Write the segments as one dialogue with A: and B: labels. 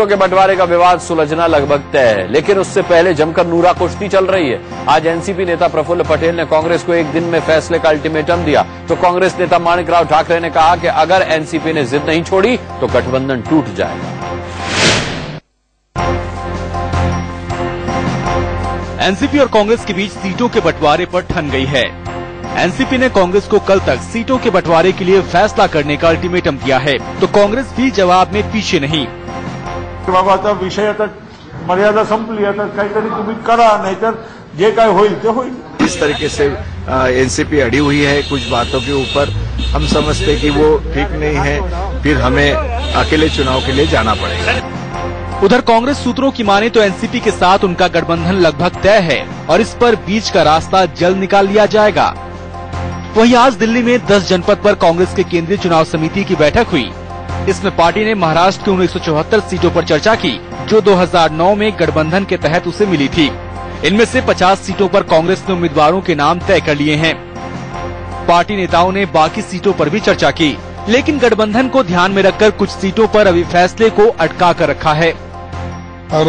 A: के बंटवारे का विवाद सुलझना लगभग तय है, लेकिन उससे पहले जमकर नूरा कुश्ती चल रही है। आज एनसीपी नेता प्रफुल्ल पटेल ने कांग्रेस को एक दिन में फैसले का अल्टीमेटम दिया, तो कांग्रेस नेता माणिकराव ठाकरे ने कहा कि अगर एनसीपी ने जिद नहीं छोड़ी तो गठबंधन टूट जाएगा।
B: एनसीपी और कांग्रेस के बीच सीटों के बंटवारे पर ठन गई है। एनसीपी ने कांग्रेस को कल तक सीटों के बंटवारे के लिए फैसला करने का अल्टीमेटम दिया है, तो कांग्रेस भी जवाब में पीछे नहीं।
C: बाबा आता विषय आता मर्यादा संपली, आता काहीतरी तुम्ही करा, नाहीतर जे काय होईल ते होईल।
D: इस तरीके से एनसीपी अड़ी हुई है कुछ बातों के ऊपर, हम समझते कि वो ठीक नहीं है, फिर हमें अकेले चुनाव के लिए जाना पड़ेगा।
B: उधर कांग्रेस सूत्रों की माने तो एनसीपी के साथ उनका गठबंधन लगभग तय है और इस पर बीच का रास्ता जल्द निकाल लिया जाएगा। वहीं आज दिल्ली में 10 जनपद पर कांग्रेस के केंद्रीय चुनाव समिति की बैठक हुई। इसमें पार्टी ने महाराष्ट्र की 174 सीटों पर चर्चा की, जो 2009 में गठबंधन के तहत उसे मिली थी। इनमें से 50 सीटों पर कांग्रेस ने उम्मीदवारों के नाम तय कर लिए हैं। पार्टी नेताओं ने बाकी सीटों पर भी चर्चा की, लेकिन गठबंधन को ध्यान में रखकर कुछ सीटों पर अभी फैसले को अटका कर रखा है।
E: हर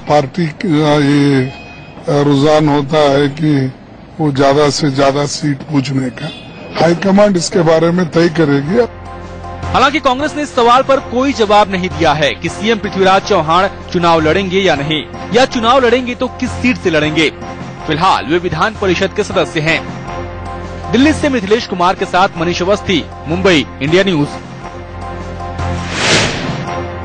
E: पार्टी का ये रुझान होता है कि वो ज्यादा से ज्यादा सीट पूछने का, हाईकमांड इसके बारे में तय करेगी।
B: हालांकि कांग्रेस ने इस सवाल पर कोई जवाब नहीं दिया है कि सीएम पृथ्वीराज चौहान चुनाव लड़ेंगे या नहीं, या चुनाव लड़ेंगे तो किस सीट से लड़ेंगे। फिलहाल वे विधान परिषद के सदस्य हैं। दिल्ली से मिथिलेश कुमार के साथ Manish Awasthi, Mumbai, India news.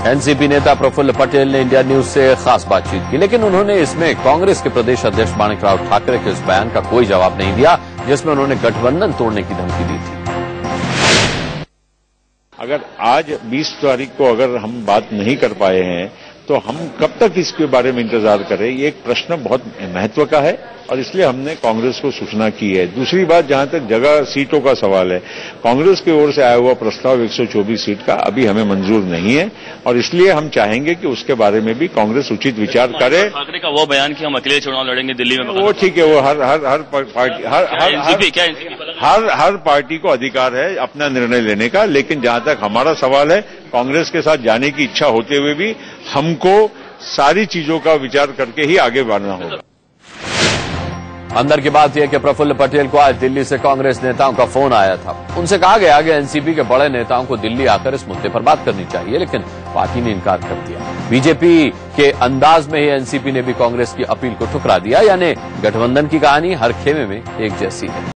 A: NCP नेता प्रफुल्ल पटेल ने इंडिया न्यूज से खास बातचीत की, लेकिन उन्होंने इसमें कांग्रेस के प्रदेश अध्यक्ष माणिकराव ठाकरे के उस बयान का कोई जवाब नहीं दिया जिसमें उन्होंने गठबंधन तोड़ने की धमकी दी थी।
C: अगर आज 20 तारीख को अगर हम बात नहीं कर पाए हैं तो हम कब तक इसके बारे में इंतजार करें, ये एक प्रश्न बहुत महत्व का है और इसलिए हमने कांग्रेस को सूचना की है। दूसरी बात, जहां तक जगह सीटों का सवाल है, कांग्रेस की ओर से आया हुआ प्रस्ताव 124 सीट का अभी हमें मंजूर नहीं है और इसलिए हम चाहेंगे कि उसके बारे में भी कांग्रेस उचित विचार करे।
F: ठाकरे का वो बयान कि हम अकेले चुनाव लड़ेंगे दिल्ली में,
C: वो ठीक है, वो हर पार्टी को अधिकार है अपना निर्णय लेने का, लेकिन जहां तक हमारा सवाल है, कांग्रेस के साथ जाने की इच्छा होते हुए भी हमको सारी चीजों का विचार करके ही आगे बढ़ना होगा।
A: अंदर की बात यह कि प्रफुल्ल पटेल को आज दिल्ली से कांग्रेस नेताओं का फोन आया था। उनसे कहा गया कि एनसीपी के बड़े नेताओं को दिल्ली आकर इस मुद्दे पर बात करनी चाहिए, लेकिन पार्टी ने इनकार कर दिया। बीजेपी के अंदाज में ही एनसीपी ने भी कांग्रेस की अपील को ठुकरा दिया, यानी गठबंधन की कहानी हर खेमे में एक जैसी है।